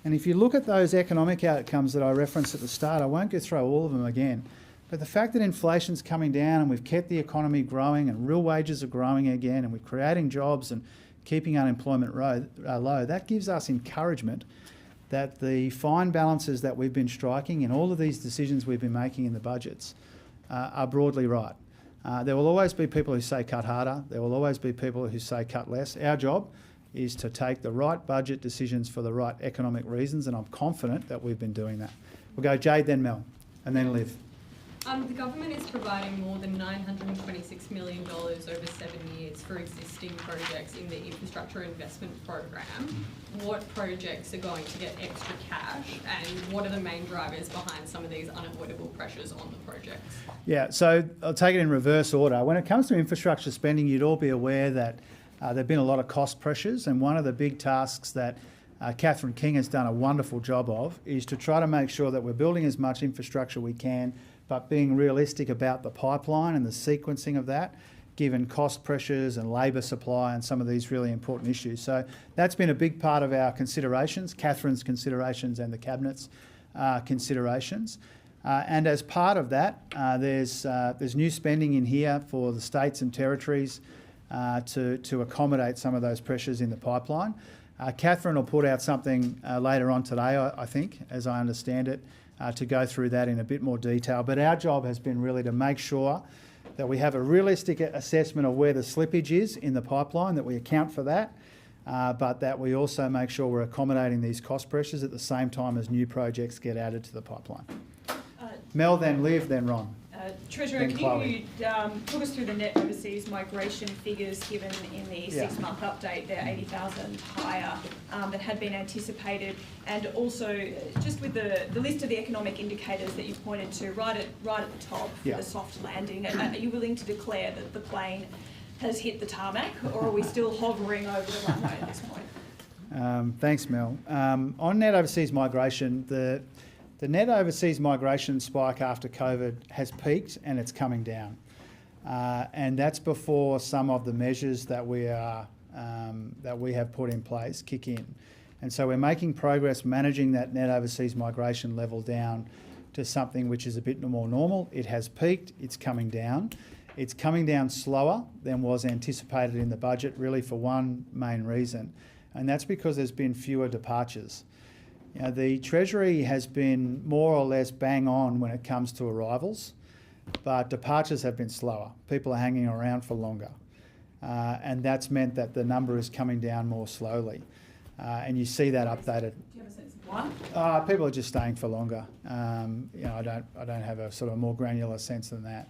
And if you look at those economic outcomes that I referenced at the start, I won't go through all of them again, but the fact that inflation's coming down and we've kept the economy growing and real wages are growing again and we're creating jobs and keeping unemployment low, that gives us encouragement that the fine balances that we've been striking in all of these decisions we've been making in the budgets are broadly right. There will always be people who say cut harder. There will always be people who say cut less. Our job is to take the right budget decisions for the right economic reasons, and I'm confident that we've been doing that. We'll go Jade, then Mel, and then Liv. The government is providing more than $926 million over 7 years for existing projects in the infrastructure investment program. What projects are going to get extra cash, and what are the main drivers behind some of these unavoidable pressures on the projects? Yeah, so I'll take it in reverse order. When it comes to infrastructure spending, you'd all be aware that there have been a lot of cost pressures, and one of the big tasks that Catherine King has done a wonderful job of is to try to make sure that we're building as much infrastructure we can, but being realistic about the pipeline and the sequencing of that, given cost pressures and labour supply and some of these really important issues. So that's been a big part of our considerations, Catherine's considerations and the Cabinet's considerations. And as part of that, there's new spending in here for the states and territories to accommodate some of those pressures in the pipeline. Catherine will put out something later on today, I think, as I understand it, to go through that in a bit more detail. But our job has been really to make sure that we have a realistic assessment of where the slippage is in the pipeline, that we account for that, but that we also make sure we're accommodating these cost pressures at the same time as new projects get added to the pipeline. Mel, then Liv, then Ron. Treasurer, Then can Chloe. you talk us through the net overseas migration figures given in the Yeah. 6-month update? They're 80,000 higher than had been anticipated, and also just with the list of the economic indicators that you pointed to right at the top for Yeah. the soft landing. Are you willing to declare that the plane has hit the tarmac, or are we still hovering over the runway at this point? Thanks, Mel. On net overseas migration, the net overseas migration spike after COVID has peaked and it's coming down. And that's before some of the measures that we have put in place kick in. And so we're making progress managing that net overseas migration level down to something which is a bit more normal. It has peaked, it's coming down. It's coming down slower than was anticipated in the budget, really for one main reason, and that's because there's been fewer departures. You know, the Treasury has been more or less bang on when it comes to arrivals, but departures have been slower. People are hanging around for longer, and that's meant that the number is coming down more slowly. And you see that updated. Do you have a sense of why? People are just staying for longer. You know, I don't have a sort of more granular sense than that.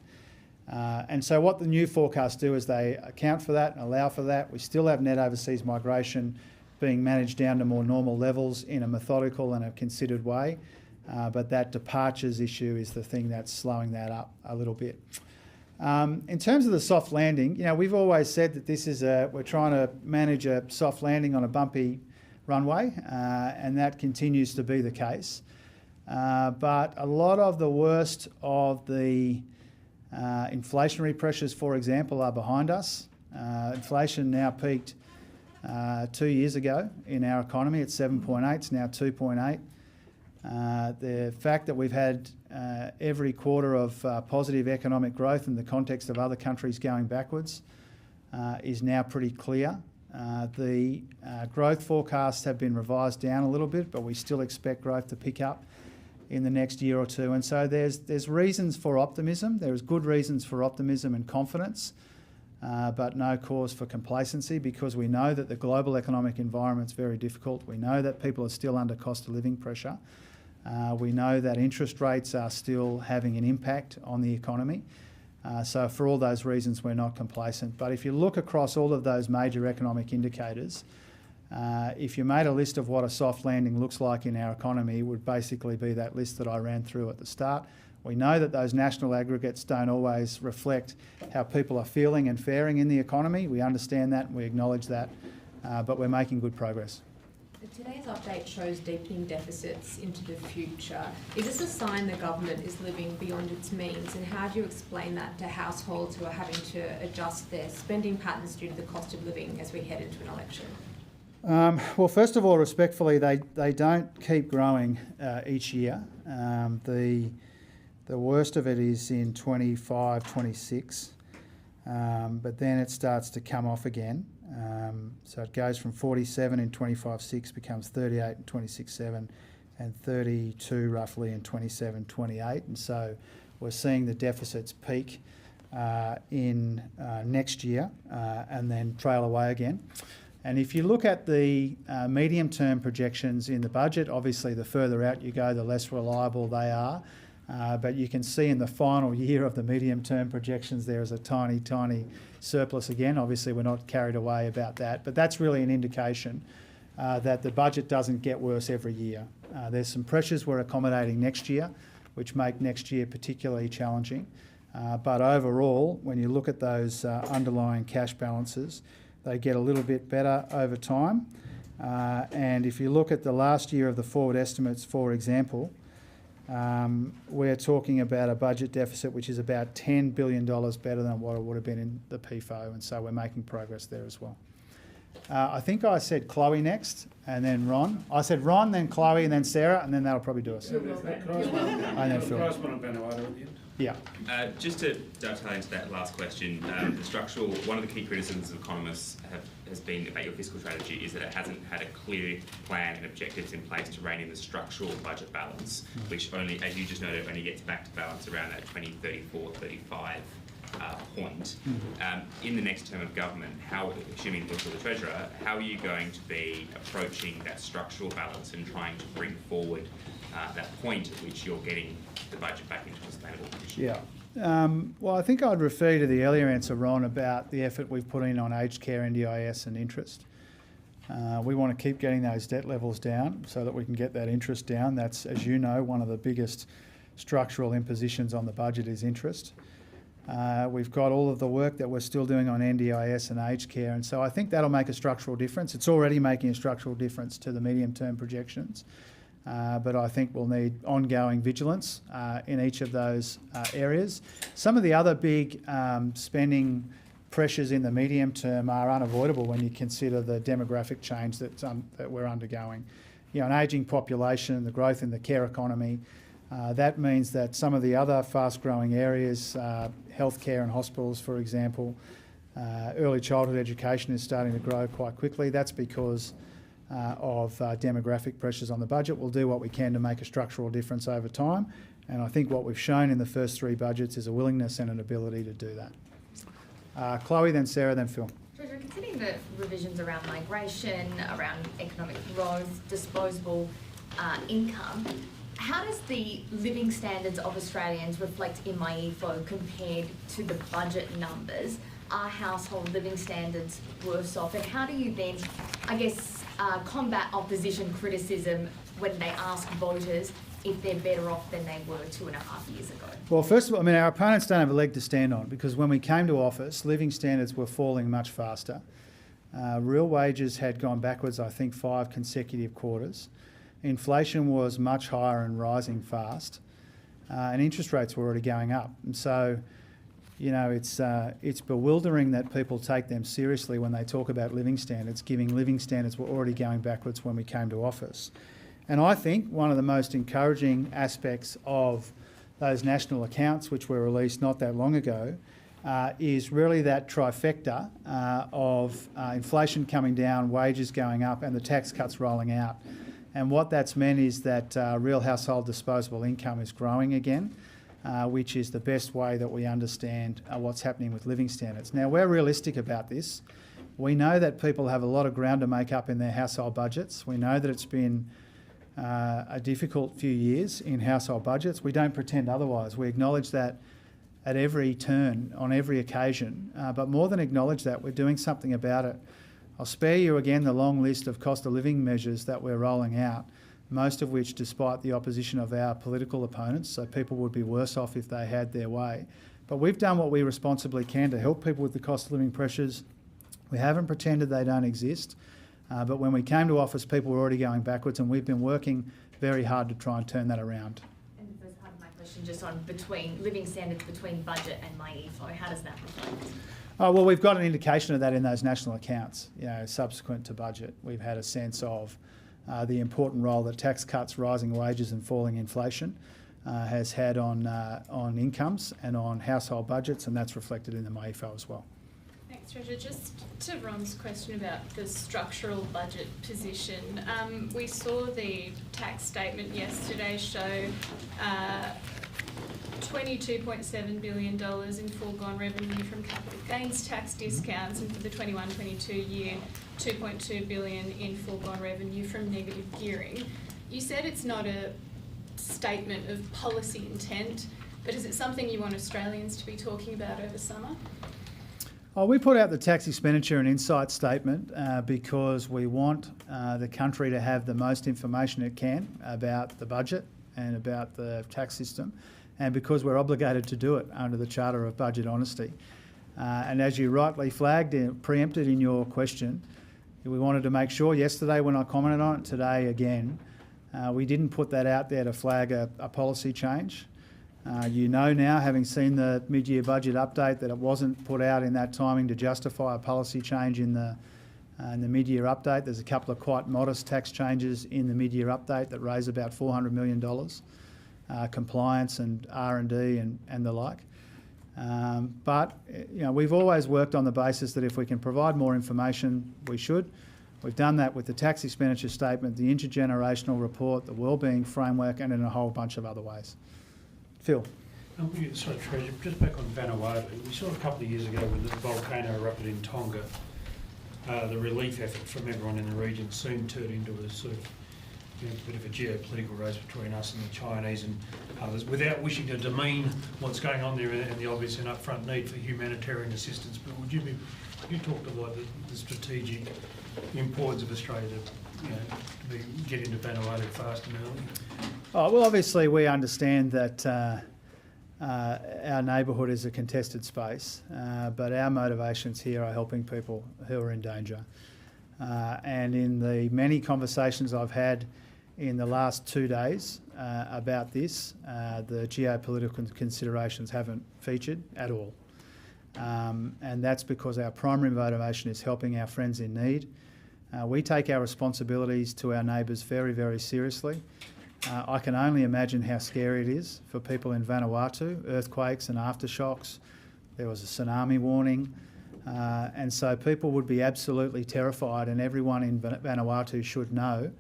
And so what the new forecasts do is they account for that and allow for that. We still have net overseas migration being managed down to more normal levels in a methodical and a considered way. But that departures issue is the thing that's slowing that up a little bit. In terms of the soft landing, you know, we've always said that we're trying to manage a soft landing on a bumpy runway, and that continues to be the case. But a lot of the worst of the inflationary pressures, for example, are behind us. Inflation now peaked 2 years ago in our economy at 7.8, it's now 2.8. The fact that we've had every quarter of positive economic growth in the context of other countries going backwards is now pretty clear. The growth forecasts have been revised down a little bit, but we still expect growth to pick up in the next year or two. And so there's reasons for optimism. There's good reasons for optimism and confidence, but no cause for complacency, because we know that the global economic environment's very difficult. We know that people are still under cost of living pressure. We know that interest rates are still having an impact on the economy. So for all those reasons, we're not complacent. But if you look across all of those major economic indicators, if you made a list of what a soft landing looks like in our economy, it would basically be that list that I ran through at the start. We know that those national aggregates don't always reflect how people are feeling and faring in the economy. We understand that and we acknowledge that, but we're making good progress. Today's update shows deepening deficits into the future. Is this a sign the government is living beyond its means, and how do you explain that to households who are having to adjust their spending patterns due to the cost of living as we head into an election? Well, first of all, respectfully, they don't keep growing each year. The worst of it is in 25, 26, but then it starts to come off again. So it goes from 47 in 25-6, becomes 38 in 26-7, and 32 roughly in 27-28. And so we're seeing the deficits peak in next year and then trail away again. And if you look at the medium-term projections in the budget, obviously the further out you go, the less reliable they are. But you can see in the final year of the medium-term projections there is a tiny, tiny surplus again. Obviously we're not carried away about that, but that's really an indication that the budget doesn't get worse every year. There's some pressures we're accommodating next year, which make next year particularly challenging. But overall, when you look at those underlying cash balances, they get a little bit better over time. And if you look at the last year of the forward estimates, for example, we're talking about a budget deficit which is about $10 billion better than what it would have been in the PFO, and so we're making progress there as well. I think I said Chloe next, and then Ron. I said Ron, then Chloe, and then Sarah, and then that'll probably do us. And then Phil. Yeah. Just to dovetail into that last question, one of the key criticisms of economists has been about your fiscal strategy is that it hasn't had a clear plan and objectives in place to rein in the structural budget balance, which only, as you just noted, only gets back to balance around that 2034-35 point. In the next term of government, assuming you're still the Treasurer, how are you going to be approaching that structural balance and trying to bring forward that point at which you're getting the budget back into a sustainable position? Yeah. Well, I think I'd refer you to the earlier answer, Ron, about the effort we've put in on aged care, NDIS and interest. We want to keep getting those debt levels down so that we can get that interest down. That's, as you know, one of the biggest structural impositions on the budget is interest. We've got all of the work that we're still doing on NDIS and aged care, and so I think that'll make a structural difference. It's already making a structural difference to the medium-term projections, but I think we'll need ongoing vigilance in each of those areas. Some of the other big spending pressures in the medium term are unavoidable when you consider the demographic change that we're undergoing. You know, an ageing population, the growth in the care economy, that means that some of the other fast-growing areas, healthcare and hospitals, for example, early childhood education is starting to grow quite quickly. That's because of demographic pressures on the budget. We'll do what we can to make a structural difference over time, and I think what we've shown in the first three budgets is a willingness and an ability to do that. Chloe, then Sarah, then Phil. Treasurer, considering the revisions around migration, around economic growth, disposable income, how does the living standards of Australians reflect in my EFO compared to the budget numbers? Are household living standards worse off? And how do you then, I guess, combat opposition criticism when they ask voters if they're better off than they were 2.5 years ago? Well, first of all, I mean, our opponents don't have a leg to stand on because when we came to office, living standards were falling much faster. Real wages had gone backwards, I think, 5 consecutive quarters. Inflation was much higher and rising fast, and interest rates were already going up. And so, you know, it's bewildering that people take them seriously when they talk about living standards, giving living standards were already going backwards when we came to office. And I think one of the most encouraging aspects of those national accounts, which were released not that long ago, is really that trifecta of inflation coming down, wages going up, and the tax cuts rolling out. And what that's meant is that real household disposable income is growing again, which is the best way that we understand what's happening with living standards. Now, we're realistic about this. We know that people have a lot of ground to make up in their household budgets. We know that it's been a difficult few years in household budgets. We don't pretend otherwise. We acknowledge that at every turn, on every occasion. But more than acknowledge that, we're doing something about it. I'll spare you again the long list of cost of living measures that we're rolling out, most of which despite the opposition of our political opponents, so people would be worse off if they had their way. But we've done what we responsibly can to help people with the cost of living pressures. We haven't pretended they don't exist. But when we came to office, people were already going backwards, and we've been working very hard to try and turn that around. And the first part of my question, just on between living standards between budget and my EFO, how does that reflect? Oh, well, we've got an indication of that in those national accounts, you know, subsequent to budget. We've had a sense of the important role that tax cuts, rising wages and falling inflation has had on incomes and on household budgets, and that's reflected in the MyEFO as well. Thanks, Treasurer. Just to Ron's question about the structural budget position, we saw the tax statement yesterday show $22.7 billion in foregone revenue from capital gains tax discounts, and for the 21-22 year, $2.2 billion in foregone revenue from negative gearing. You said it's not a statement of policy intent, but is it something you want Australians to be talking about over summer? Oh, we put out the tax expenditure and insight statement because we want the country to have the most information it can about the budget and about the tax system, and because we're obligated to do it under the Charter of Budget Honesty. And as you rightly flagged and preempted in your question, we wanted to make sure yesterday when I commented on it, today again, we didn't put that out there to flag a policy change. You know now, having seen the mid-year budget update, that it wasn't put out in that timing to justify a policy change in the mid-year update. There's a couple of quite modest tax changes in the mid-year update that raise about $400 million, compliance and R&D and the like. But you know, we've always worked on the basis that if we can provide more information, we should. We've done that with the tax expenditure statement, the intergenerational report, the wellbeing framework, and in a whole bunch of other ways. Phil. Sorry, Treasurer, just back on Vanuatu. We saw a couple of years ago when the volcano erupted in Tonga, the relief effort from everyone in the region soon turned into a sort of a bit of a geopolitical race between us and the Chinese and others, without wishing to demean what's going on there and the obvious and upfront need for humanitarian assistance. But you talked about the strategic importance of Australia to get into Vanuatu fast and early. Oh, well, obviously we understand that our neighbourhood is a contested space, but our motivations here are helping people who are in danger. And in the many conversations I've had in the last 2 days about this, the geopolitical considerations haven't featured at all. And that's because our primary motivation is helping our friends in need. We take our responsibilities to our neighbours very, very seriously. I can only imagine how scary it is for people in Vanuatu, earthquakes and aftershocks. There was a tsunami warning. And so people would be absolutely terrified, and everyone in Vanuatu should know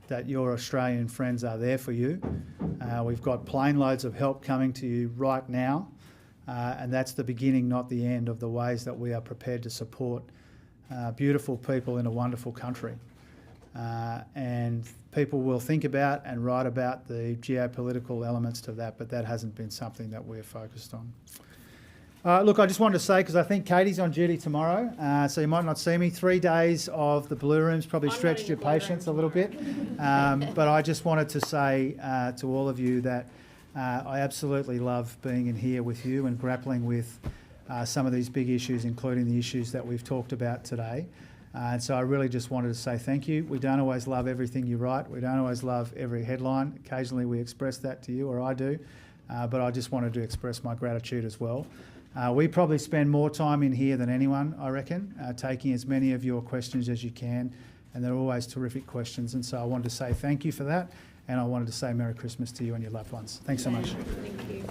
that your Australian friends are there for you. We've got plane loads of help coming to you right now, and that's the beginning, not the end, of the ways that we are prepared to support beautiful people in a wonderful country. And people will think about and write about the geopolitical elements to that, but that hasn't been something that we're focused on. Look, I just wanted to say, because I think Katie's on duty tomorrow, so you might not see me. 3 days of the Blue Rooms probably stretched your patience a little bit. But I just wanted to say to all of you that I absolutely love being in here with you and grappling with some of these big issues, including the issues that we've talked about today. And so I really just wanted to say thank you. We don't always love everything you write. We don't always love every headline. Occasionally we express that to you, or I do. But I just wanted to express my gratitude as well. We probably spend more time in here than anyone, I reckon, taking as many of your questions as you can, and they're always terrific questions. And so I wanted to say thank you for that, and I wanted to say Merry Christmas to you and your loved ones. Thanks so much. Thank you.